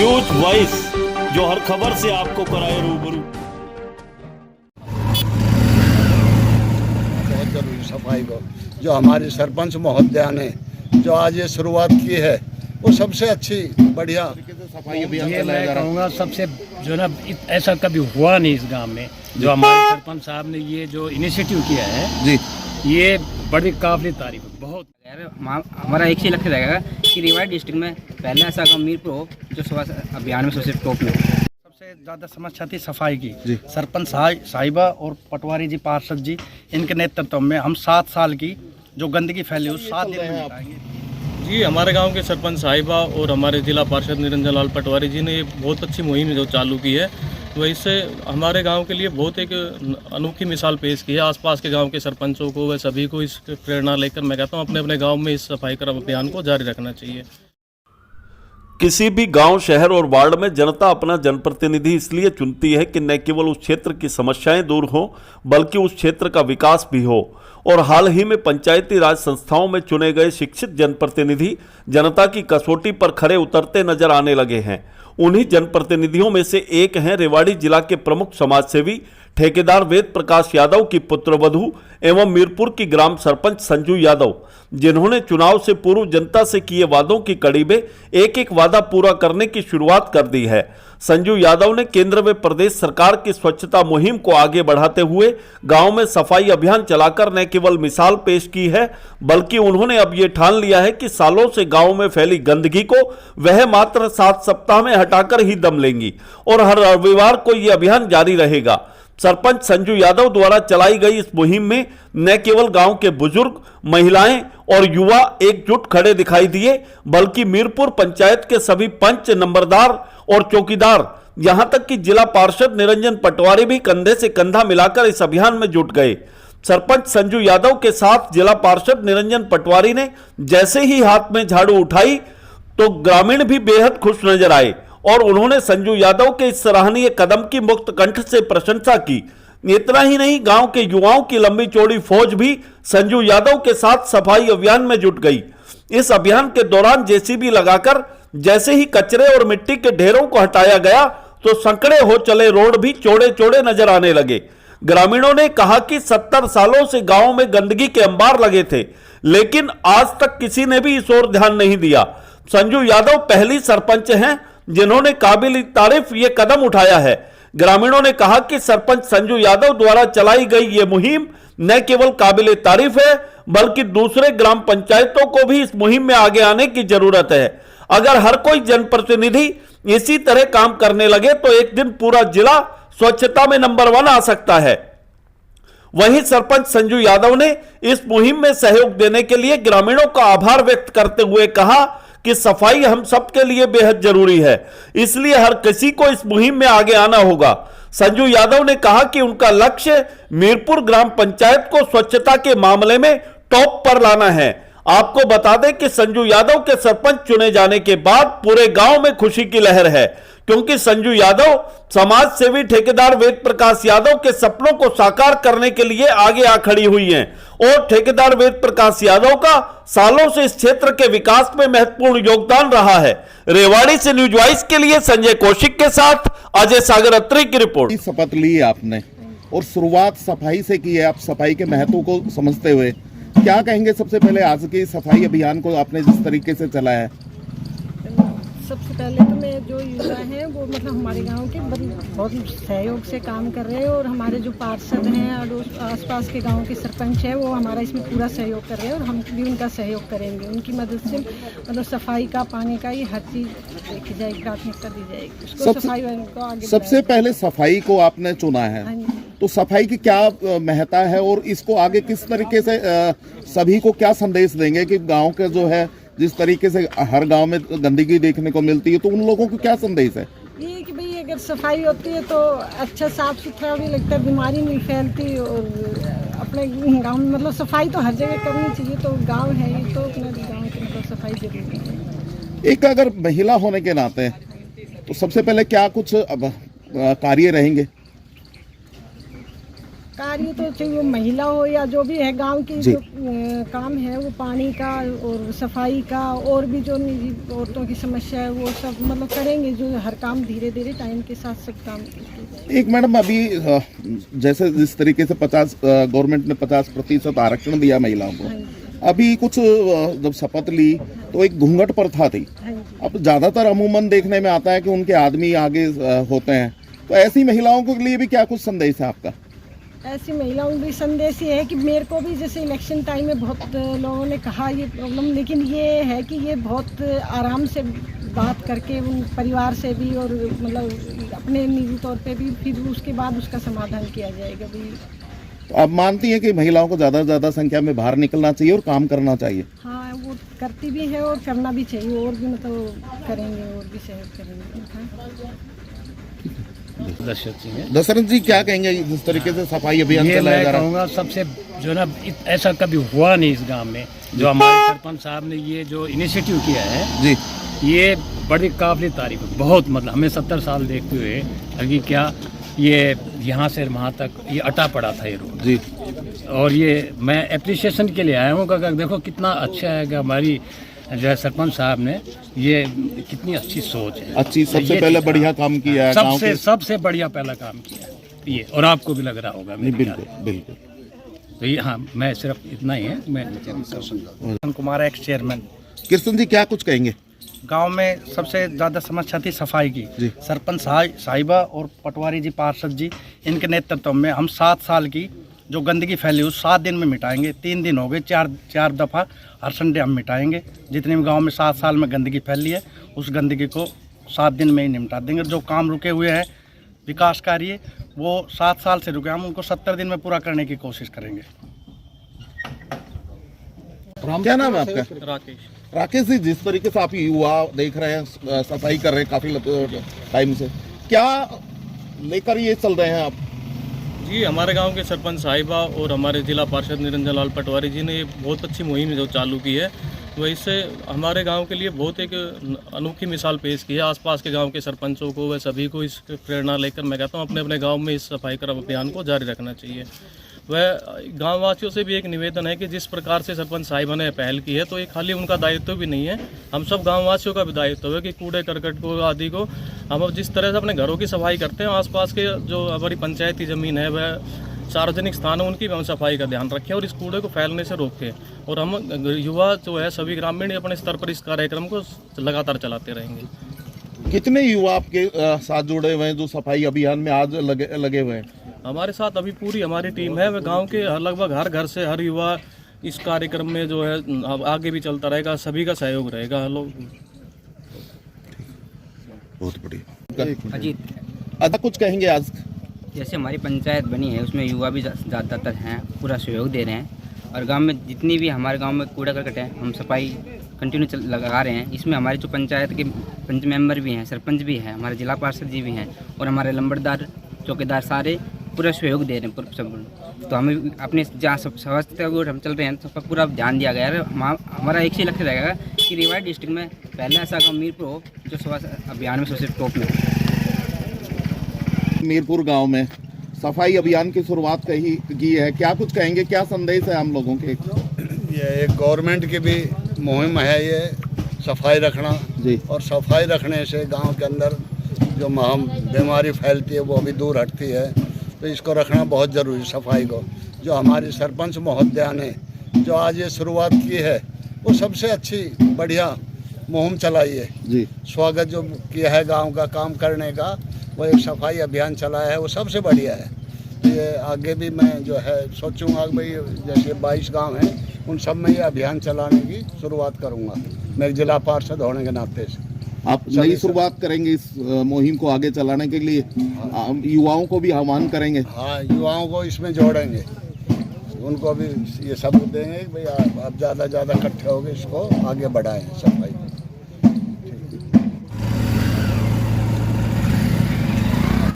News voice, जो हर खबर से आपको कराए रूबरू। बहुत जरूरी सफाई को, जो हमारे सरपंच महोदया ने जो आज ये शुरुआत की है वो सबसे अच्छी बढ़िया सफाई अभियान ये मैं कहूँगा सबसे जो ना ऐसा कभी हुआ नहीं इस गांव में। जो हमारे सरपंच साहब ने ये जो इनिशिएटिव किया है जी, ये बड़ी काबिल तारीफ है। बहुत हमारा एक ही लक्ष्य रहेगा कि रेवाड़ी डिस्ट्रिक्ट में पहले ऐसा गाँव मीरपुर हो जो स्वच्छ अभियान में सबसे टॉप में हो। सबसे ज़्यादा समस्या थी सफाई की। सरपंच साहिबा और पटवारी जी पार्षद जी इनके नेतृत्व में हम 7 साल की जो गंदगी फैली उस 7 दिन में हटाएंगे। जी, हमारे गांव के सरपंच साहिबा और हमारे जिला पार्षद निरंजन लाल पटवारी जी ने बहुत अच्छी मुहिम जो चालू की है, तो इससे हमारे गांव के लिए बहुत एक अनोखी मिसाल पेश की है। आसपास के गांव के सरपंचों को व सभी को इस प्रेरणा लेकर मैं कहता हूं अपने अपने गांव में इस सफाई का अभियान को जारी रखना चाहिए। किसी भी गांव, शहर और वार्ड में जनता अपना जनप्रतिनिधि इसलिए चुनती है कि न केवल उस क्षेत्र की समस्याएं दूर हों बल्कि उस क्षेत्र का विकास भी हो। और हाल ही में पंचायती राज संस्थाओं में चुने गए शिक्षित जनप्रतिनिधि जनता की कसौटी पर खरे उतरते नजर आने लगे हैं। उन्हीं जनप्रतिनिधियों में से एक हैं रेवाड़ी जिला के प्रमुख समाजसेवी ठेकेदार वेद प्रकाश यादव की पुत्रवधू एवं मीरपुर की ग्राम सरपंच संजू यादव, जिन्होंने चुनाव से पूर्व जनता से किए वादों की कड़ी में एक एक वादा पूरा करने की शुरुआत कर दी है। संजू यादव ने केंद्र व प्रदेश सरकार की स्वच्छता मुहिम को आगे बढ़ाते हुए गांव में सफाई अभियान चलाकर न केवल मिसाल पेश की है बल्कि उन्होंने अब ये ठान लिया है कि सालों से गांव में फैली गंदगी को वह मात्र 7 सप्ताह में हटाकर ही दम लेंगी और हर रविवार को ये अभियान जारी रहेगा। सरपंच संजू यादव द्वारा चलाई गई इस मुहिम में न केवल गांव के बुजुर्ग, महिलाएं और युवा एकजुट खड़े दिखाई दिए बल्कि मीरपुर पंचायत के सभी पंच, नंबरदार और चौकीदार, यहां तक कि जिला पार्षद निरंजन पटवारी भी कंधे से कंधा मिलाकर इस अभियान में जुट गए। सरपंच संजू यादव के साथ जिला पार्षद निरंजन पटवारी ने जैसे ही हाथ में झाड़ू उठाई तो ग्रामीण भी बेहद खुश नजर आए और उन्होंने संजू यादव के इस सराहनीय कदम की मुक्त कंठ से प्रशंसा की। इतना ही नहीं, गांव के युवाओं की लंबी चौड़ी फौज भी संजू यादव के साथ सफाई अभियान में जुट गई। इस अभियान के दौरान जेसीबी लगाकर जैसे ही कचरे और मिट्टी के ढेरों को हटाया गया तो संकड़े हो चले रोड भी चौड़े चौड़े नजर आने लगे। ग्रामीणों ने कहा कि 70 सालों से गांव में गंदगी के अंबार लगे थे, लेकिन आज तक किसी ने भी इस ओर ध्यान नहीं दिया। संजू यादव पहली सरपंच हैं जिन्होंने काबिल तारीफ ये कदम उठाया है। ग्रामीणों ने कहा कि सरपंच संजू यादव द्वारा चलाई गई ये मुहिम न केवल काबिल तारीफ है बल्कि दूसरे ग्राम पंचायतों को भी इस मुहिम में आगे आने की जरूरत है। अगर हर कोई जनप्रतिनिधि इसी तरह काम करने लगे तो एक दिन पूरा जिला स्वच्छता में नंबर 1 आ सकता है। वहीं सरपंच संजू यादव ने इस मुहिम में सहयोग देने के लिए ग्रामीणों का आभार व्यक्त करते हुए कहा कि सफाई हम सबके लिए बेहद जरूरी है, इसलिए हर किसी को इस मुहिम में आगे आना होगा। संजू यादव ने कहा कि उनका लक्ष्य मीरपुर ग्राम पंचायत को स्वच्छता के मामले में टॉप पर लाना है। आपको बता दें कि संजू यादव के सरपंच चुने जाने के बाद पूरे गांव में खुशी की लहर है, क्योंकि संजू यादव समाज सेवी ठेकेदार वेद प्रकाश यादव के सपनों को साकार करने के लिए आगे आ खड़ी हुई हैं और ठेकेदार वेद प्रकाश यादव का सालों से इस क्षेत्र के विकास में महत्वपूर्ण योगदान रहा है। रेवाड़ी से न्यूज वॉइस के लिए संजय कौशिक के साथ अजय सागर अत्री की रिपोर्ट। शपथ ली आपने और शुरुआत सफाई से की है, आप सफाई के महत्व को समझते हुए क्या कहेंगे? सबसे पहले आज के सफाई अभियान को आपने जिस तरीके से चलाया है, सबसे पहले तो मैं जो युवा हैं वो मतलब हमारे गांव के बहुत सहयोग से काम कर रहे हैं और हमारे जो पार्षद हैं और आसपास के गांव के सरपंच हैं वो हमारा इसमें पूरा सहयोग कर रहे हैं और हम भी उनका सहयोग करेंगे। उनकी मदद से मतलब सफाई का, पानी का, ये हर चीज़ देखी जाएगी, प्राथमिकता दी जाएगी उसको। सफाई को आगे सबसे पहले सफाई को आपने चुना है, तो सफाई की क्या महत्ता है और इसको आगे किस तरीके से सभी को क्या संदेश देंगे कि गाँव के जो है जिस तरीके से हर गांव में गंदगी देखने को मिलती है, तो उन लोगों को क्या संदेश है? ये कि भाई अगर सफाई होती है तो अच्छा साफ सुथरा भी लगता है, बीमारी नहीं फैलती और अपने गांव में मतलब सफाई तो हर जगह करनी चाहिए। तो गांव है ये तो अपने गांव की मतलब सफाई जरूरी है। एक अगर महिला होने के नाते तो सबसे पहले क्या कुछ कार्य रहेंगे? कार्य तो चाहे वो महिला हो या जो भी है गांव की जो काम है वो पानी का और सफाई का और भी जो निजी औरतों की समस्या है वो सब मतलब करेंगे, जो हर काम धीरे धीरे टाइम के साथ सब काम। एक मैडम अभी जैसे जिस तरीके से 50 गवर्नमेंट ने 50% आरक्षण दिया महिलाओं को, अभी कुछ जब शपथ ली तो एक घूंघट प्रथा थी। अब ज्यादातर अमूमन देखने में आता है कि उनके आदमी आगे होते हैं, तो ऐसी महिलाओं के लिए भी क्या कुछ संदेश है आपका? ऐसी महिलाओं को भी संदेश ये है कि मेरे को भी जैसे इलेक्शन टाइम में बहुत लोगों ने कहा ये प्रॉब्लम, लेकिन ये है कि ये बहुत आराम से बात करके उन परिवार से भी और मतलब अपने निजी तौर पे भी फिर उसके बाद उसका समाधान किया जाएगा भी। तो आप मानती हैं कि महिलाओं को ज़्यादा से ज़्यादा संख्या में बाहर निकलना चाहिए और काम करना चाहिए? हाँ, वो करती भी है और करना भी चाहिए, और भी मतलब करेंगे और भी सहयोग करेंगे। दशरथ जी क्या कहेंगे जिस तरीके से सफाई अभियान ये चलाया मैं जा रहा है? कहूँगा सबसे जो ना ऐसा कभी हुआ नहीं इस गांव में, जो हमारे सरपंच साहब ने ये जो इनिशिएटिव किया है जी, ये बड़ी काबिल तारीफ है। बहुत मतलब हमें 70 साल देखते हुए लगी क्या ये यहाँ से वहाँ तक ये अटा पड़ा था ये रोड जी, और ये मैं एप्रिसिएशन के लिए आया हूँ कि देखो कितना अच्छा है कि हमारी जो है सरपंच साहब ने ये कितनी अच्छी सोच है, अच्छी सबसे पहले बढ़िया काम किया है गांव के। सबसे बढ़िया पहला काम किया है ये, और आपको भी लग रहा होगा। बिल्कुल बिल्कुल। तो ये हाँ, मैं सिर्फ इतना ही है। मैं कुमार एक्स चेयरमैन। कृष्ण जी क्या कुछ कहेंगे? गांव में सबसे ज़्यादा समस्या थी सफाई की। सरपंच साहिबा और पटवारी जी पार्षद जी इनके नेतृत्व में हम 7 साल की जो गंदगी फैली उस 7 दिन में मिटाएंगे। 3 दिन हो गए, 4 दफ़ा हर संडे हम मिटाएंगे। जितनी भी गांव में 7 साल में गंदगी फैली है उस गंदगी को 7 दिन में ही निपटा देंगे। जो काम रुके हुए हैं विकास कार्य वो 7 साल से रुके, हम उनको 70 दिन में पूरा करने की कोशिश करेंगे। क्या नाम है आपका? राकेश। राकेश जी, जिस तरीके से आप युवा देख रहे हैं सफाई कर रहे हैं काफी टाइम से, क्या लेकर ये चल रहे हैं आप? जी, हमारे गांव के सरपंच साहिबा और हमारे जिला पार्षद निरंजन लाल पटवारी जी ने बहुत अच्छी मुहिम जो चालू की है, तो इससे हमारे गांव के लिए बहुत एक अनोखी मिसाल पेश की है। आसपास के गांव के सरपंचों को व सभी को इस प्रेरणा लेकर मैं कहता हूं अपने अपने गांव में इस सफाई कर अभियान को जारी रखना चाहिए। वह गाँव वासियों से भी एक निवेदन है कि जिस प्रकार से सरपंच साहिबा ने पहल की है, तो ये खाली उनका दायित्व भी नहीं है, हम सब गाँव वासियों का भी दायित्व है कि कूड़े करकट को आदि को हम जिस तरह से अपने घरों की सफाई करते हैं, आसपास के जो हमारी पंचायती ज़मीन है वह सार्वजनिक स्थान है उनकी भी हम सफाई का ध्यान रखें और इस कूड़े को फैलने से रोकें। और हम युवा जो है सभी ग्रामीण अपने स्तर पर इस कार्यक्रम को लगातार चलाते रहेंगे। कितने युवा आपके साथ जुड़े हुए हैं जो सफाई अभियान में आज लगे हुए हैं? हमारे साथ अभी पूरी हमारी टीम है, वह गांव के लगभग हर घर से हर युवा इस कार्यक्रम में जो है आगे भी चलता रहेगा, सभी का सहयोग रहेगा। लोग बहुत बढ़िया। अजीत कुछ कहेंगे आज? जैसे हमारी पंचायत बनी है उसमें युवा भी ज़्यादातर हैं, पूरा सहयोग दे रहे हैं और गांव में जितनी भी हमारे गांव में कूड़ा करकट है हम सफाई कंटिन्यू लगा रहे हैं। इसमें हमारे जो पंचायत के पंच मेंबर भी हैं, सरपंच भी हैं, हमारे जिला पार्षद जी भी हैं और हमारे लंबड़दार चौकीदार सारे पूरा सहयोग दे रहे हैं सब। तो हमें अपने जहाँ सब समझते हुए हम चल रहे हैं तो सब पूरा ध्यान दिया गया है। हमारा एक ही लक्ष्य रहेगा कि रेवाड़ी डिस्ट्रिक्ट में पहला ऐसा गाँव मीरपुर हो जो स्वच्छ अभियान में सबसे टॉप में हो। मीरपुर गांव में सफाई अभियान की शुरुआत की है, क्या कुछ कहेंगे? क्या संदेश है हम लोगों के? ये एक गवर्नमेंट की भी मुहिम है ये सफाई रखना जी, और सफाई रखने से गांव के अंदर जो बीमारी फैलती है वो भी दूर हटती है। तो इसको रखना बहुत ज़रूरी है सफाई को। जो हमारी सरपंच महोदया ने जो आज ये शुरुआत की है वो सबसे अच्छी बढ़िया मुहिम चलाई है जी। स्वागत जो किया है गांव का काम करने का, वो एक सफाई अभियान चलाया है वो सबसे बढ़िया है। ये आगे भी मैं जो है सोचूंगा कि भाई जैसे 22 गांव हैं उन सब में ये अभियान चलाने की शुरुआत करूंगा मेरे जिला पार्षद होने के नाते से। आप नई शुरुआत करेंगे इस मुहिम को आगे चलाने के लिए? युवाओं को भी आह्वान करेंगे? हाँ, युवाओं को इसमें जोड़ेंगे, उनको भी ये सबूत देंगे कि भाई आप ज़्यादा इकट्ठे होकर इसको आगे बढ़ाएं सफाई।